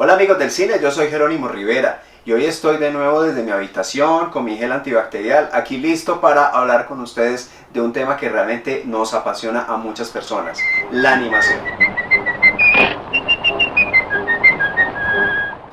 Hola amigos del cine, yo soy Jerónimo Rivera y hoy estoy de nuevo desde mi habitación con mi gel antibacterial, aquí listo para hablar con ustedes de un tema que realmente nos apasiona a muchas personas, la animación.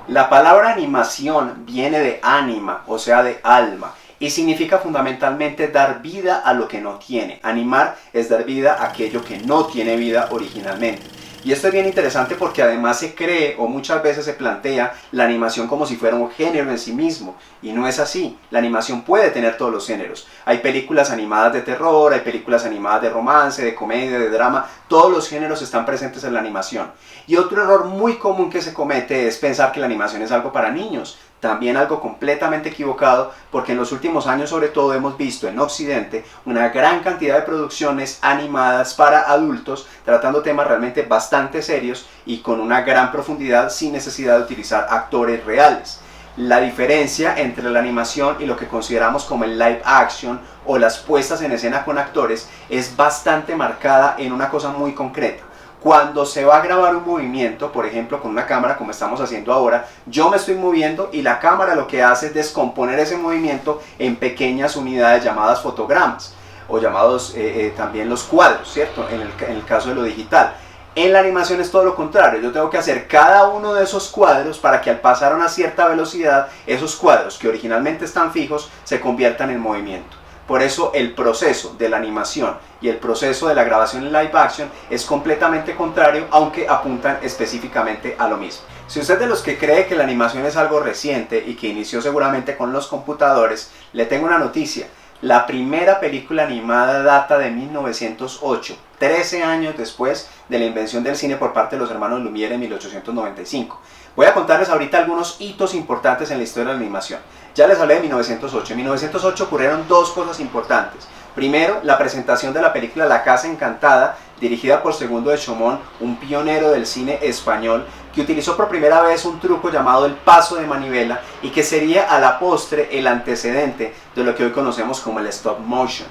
La palabra animación viene de ánima, o sea de alma, y significa fundamentalmente dar vida a lo que no tiene. Animar es dar vida a aquello que no tiene vida originalmente. Y esto es bien interesante porque además se cree o muchas veces se plantea la animación como si fuera un género en sí mismo. Y no es así. La animación puede tener todos los géneros. Hay películas animadas de terror, hay películas animadas de romance, de comedia, de drama. Todos los géneros están presentes en la animación. Y otro error muy común que se comete es pensar que la animación es algo para niños. También algo completamente equivocado, porque en los últimos años sobre todo hemos visto en Occidente una gran cantidad de producciones animadas para adultos tratando temas realmente bastante serios y con una gran profundidad sin necesidad de utilizar actores reales. La diferencia entre la animación y lo que consideramos como el live action o las puestas en escena con actores es bastante marcada en una cosa muy concreta. Cuando se va a grabar un movimiento, por ejemplo con una cámara como estamos haciendo ahora, yo me estoy moviendo y la cámara lo que hace es descomponer ese movimiento en pequeñas unidades llamadas fotogramas o llamados también los cuadros, ¿cierto? En el caso de lo digital. En la animación es todo lo contrario, yo tengo que hacer cada uno de esos cuadros para que al pasar a una cierta velocidad, esos cuadros que originalmente están fijos se conviertan en movimiento. Por eso el proceso de la animación y el proceso de la grabación en live action es completamente contrario, aunque apuntan específicamente a lo mismo. Si usted es de los que cree que la animación es algo reciente y que inició seguramente con los computadores, le tengo una noticia. La primera película animada data de 1908, 13 años después de la invención del cine por parte de los hermanos Lumière en 1895. Voy a contarles ahorita algunos hitos importantes en la historia de la animación. Ya les hablé de 1908. En 1908 ocurrieron dos cosas importantes. Primero, la presentación de la película La Casa Encantada, dirigida por Segundo de Chomón, un pionero del cine español, que utilizó por primera vez un truco llamado el paso de manivela y que sería a la postre el antecedente de lo que hoy conocemos como el stop motion.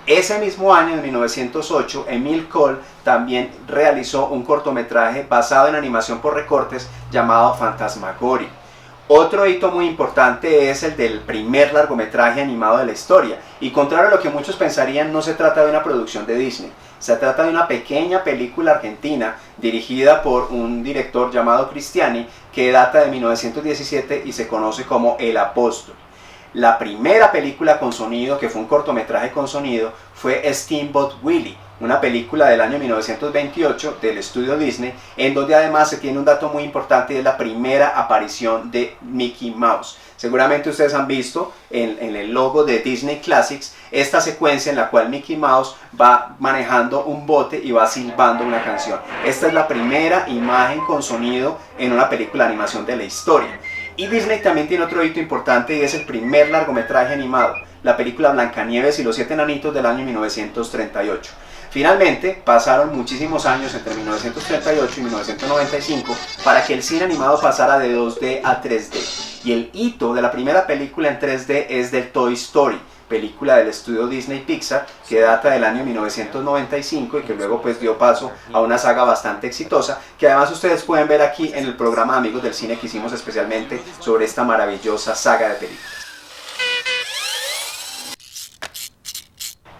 Ese mismo año, en 1908, Emile Cole también realizó un cortometraje basado en animación por recortes llamado Fantasmagoria. Otro hito muy importante es el del primer largometraje animado de la historia, y contrario a lo que muchos pensarían, no se trata de una producción de Disney, se trata de una pequeña película argentina dirigida por un director llamado Cristiani que data de 1917 y se conoce como El Apóstol. La primera película con sonido, que fue un cortometraje con sonido, fue Steamboat Willie, una película del año 1928 del estudio Disney, en donde además se tiene un dato muy importante y es la primera aparición de Mickey Mouse. Seguramente ustedes han visto en el logo de Disney Classics esta secuencia en la cual Mickey Mouse va manejando un bote y va silbando una canción. Esta es la primera imagen con sonido en una película de animación de la historia. Y Disney también tiene otro hito importante y es el primer largometraje animado, la película Blancanieves y los 7 enanitos del año 1938. Finalmente, pasaron muchísimos años entre 1938 y 1995 para que el cine animado pasara de 2D a 3D. Y el hito de la primera película en 3D es de Toy Story, película del estudio Disney Pixar que data del año 1995 y que luego pues dio paso a una saga bastante exitosa que además ustedes pueden ver aquí en el programa Amigos del Cine que hicimos especialmente sobre esta maravillosa saga de películas.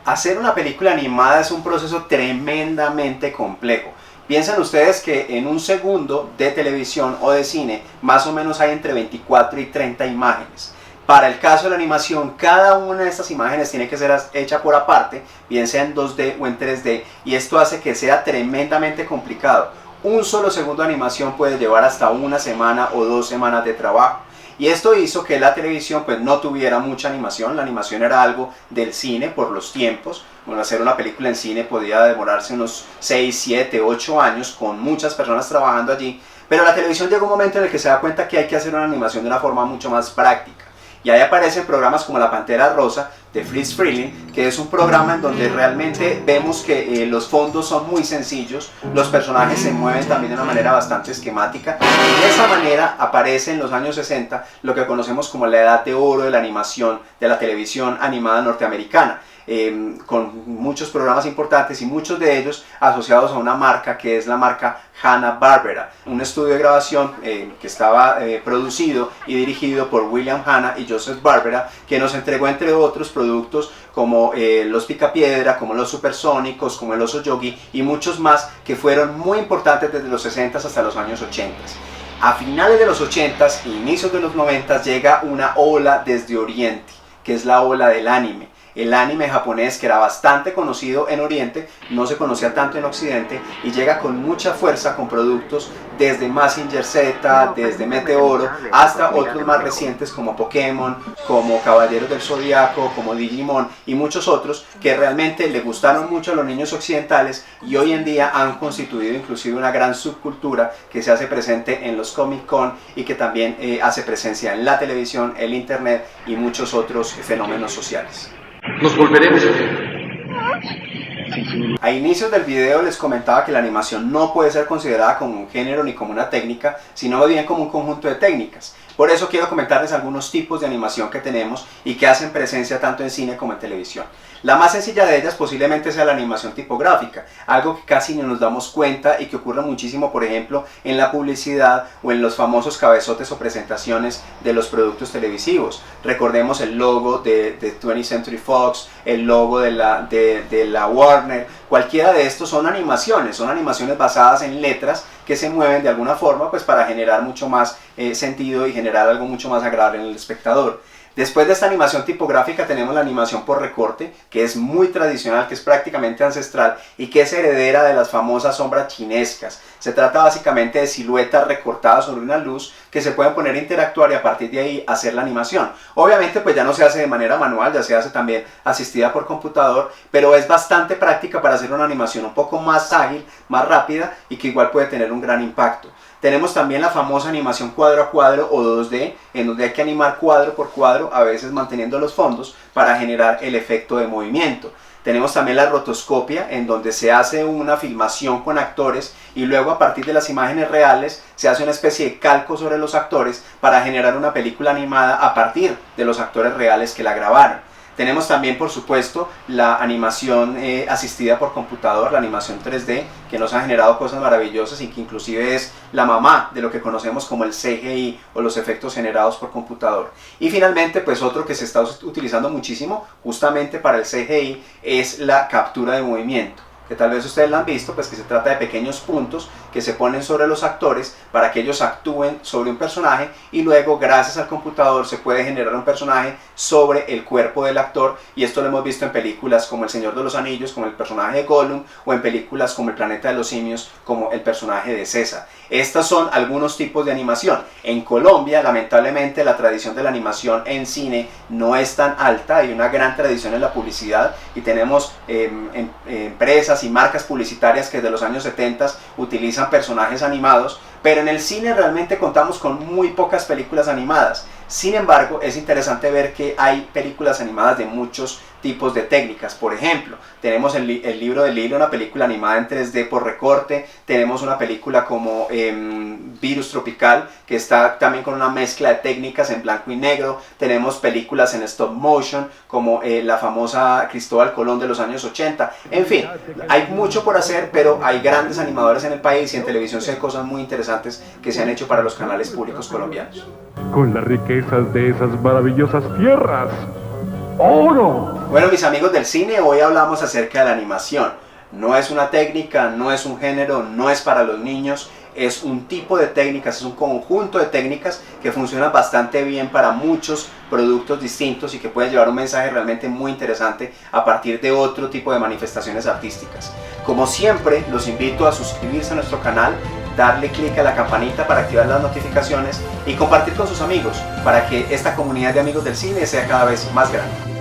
Hacer una película animada es un proceso tremendamente complejo. Piensen ustedes que en un segundo de televisión o de cine más o menos hay entre 24 y 30 imágenes. Para el caso de la animación, cada una de estas imágenes tiene que ser hecha por aparte, bien sea en 2D o en 3D, y esto hace que sea tremendamente complicado. Un solo segundo de animación puede llevar hasta una semana o 2 semanas de trabajo. Y esto hizo que la televisión pues no tuviera mucha animación. La animación era algo del cine por los tiempos. Bueno, hacer una película en cine podía demorarse unos 6, 7, 8 años con muchas personas trabajando allí. Pero la televisión llegó un momento en el que se da cuenta que hay que hacer una animación de una forma mucho más práctica. Y ahí aparecen programas como La Pantera Rosa, de Friz Freleng, que es un programa en donde realmente vemos que los fondos son muy sencillos, los personajes se mueven también de una manera bastante esquemática, y de esa manera aparece en los años 60 lo que conocemos como la edad de oro de la animación, de la televisión animada norteamericana. Con muchos programas importantes y muchos de ellos asociados a una marca que es la marca Hanna-Barbera, un estudio de grabación que estaba producido y dirigido por William Hanna y Joseph Barbera, que nos entregó entre otros productos como los Picapiedra, como los Supersónicos, como el Oso Yogi y muchos más que fueron muy importantes desde los 60 hasta los años 80. A finales de los 80 e inicios de los 90 llega una ola desde Oriente, que es la ola del anime. El anime japonés, que era bastante conocido en Oriente, no se conocía tanto en Occidente, y llega con mucha fuerza con productos desde Mazinger Z, desde Meteoro, hasta otros más recientes como Pokémon, como Caballeros del Zodiaco, como Digimon y muchos otros que realmente le gustaron mucho a los niños occidentales y hoy en día han constituido inclusive una gran subcultura que se hace presente en los Comic Con y que también hace presencia en la televisión, el internet y muchos otros fenómenos sociales. Nos volveremos a ver. A inicios del video les comentaba que la animación no puede ser considerada como un género ni como una técnica, sino bien como un conjunto de técnicas. Por eso quiero comentarles algunos tipos de animación que tenemos y que hacen presencia tanto en cine como en televisión. La más sencilla de ellas posiblemente sea la animación tipográfica, algo que casi no nos damos cuenta y que ocurre muchísimo, por ejemplo, en la publicidad o en los famosos cabezotes o presentaciones de los productos televisivos. Recordemos el logo de 20th Century Fox, el logo de la Warner, cualquiera de estos son animaciones basadas en letras que se mueven de alguna forma pues para generar mucho más sentido y generar algo mucho más agradable en el espectador. Después de esta animación tipográfica tenemos la animación por recorte, que es muy tradicional, que es prácticamente ancestral y que es heredera de las famosas sombras chinescas. Se trata básicamente de siluetas recortadas sobre una luz que se pueden poner a interactuar y a partir de ahí hacer la animación. Obviamente pues ya no se hace de manera manual, ya se hace también asistida por computador, pero es bastante práctica para hacer una animación un poco más ágil, más rápida y que igual puede tener un gran impacto. Tenemos también la famosa animación cuadro a cuadro o 2D, en donde hay que animar cuadro por cuadro, a veces manteniendo los fondos para generar el efecto de movimiento. Tenemos también la rotoscopia, en donde se hace una filmación con actores y luego a partir de las imágenes reales se hace una especie de calco sobre los actores para generar una película animada a partir de los actores reales que la grabaron. Tenemos también, por supuesto, la animación asistida por computador, la animación 3D, que nos ha generado cosas maravillosas y que inclusive es la mamá de lo que conocemos como el CGI o los efectos generados por computador. Y finalmente, pues otro que se está utilizando muchísimo justamente para el CGI es la captura de movimiento, que tal vez ustedes la han visto, pues que se trata de pequeños puntos que se ponen sobre los actores para que ellos actúen sobre un personaje y luego gracias al computador se puede generar un personaje sobre el cuerpo del actor, y esto lo hemos visto en películas como El Señor de los Anillos, como el personaje de Gollum, o en películas como El Planeta de los Simios, como el personaje de César. Estos son algunos tipos de animación. En Colombia, lamentablemente, la tradición de la animación en cine no es tan alta, hay una gran tradición en la publicidad y tenemos empresas y marcas publicitarias que desde los años 70 utilizan personajes animados, pero en el cine realmente contamos con muy pocas películas animadas. Sin embargo, es interesante ver que hay películas animadas de muchos tipos de técnicas. Por ejemplo, tenemos el libro de Lilo, una película animada en 3D por recorte. Tenemos una película como Virus Tropical, que está también con una mezcla de técnicas en blanco y negro. Tenemos películas en stop motion, como la famosa Cristóbal Colón de los años 80. En fin, hay mucho por hacer, pero hay grandes animadores en el país y en televisión se hay cosas muy interesantes que se han hecho para los canales públicos colombianos. Con las riquezas de esas maravillosas tierras. ¡Oro! Bueno, mis amigos del cine, hoy hablamos acerca de la animación. No es una técnica, no es un género, no es para los niños, es un tipo de técnicas, es un conjunto de técnicas que funcionan bastante bien para muchos productos distintos y que pueden llevar un mensaje realmente muy interesante a partir de otro tipo de manifestaciones artísticas. Como siempre, los invito a suscribirse a nuestro canal, darle clic a la campanita para activar las notificaciones y compartir con sus amigos para que esta comunidad de amigos del cine sea cada vez más grande.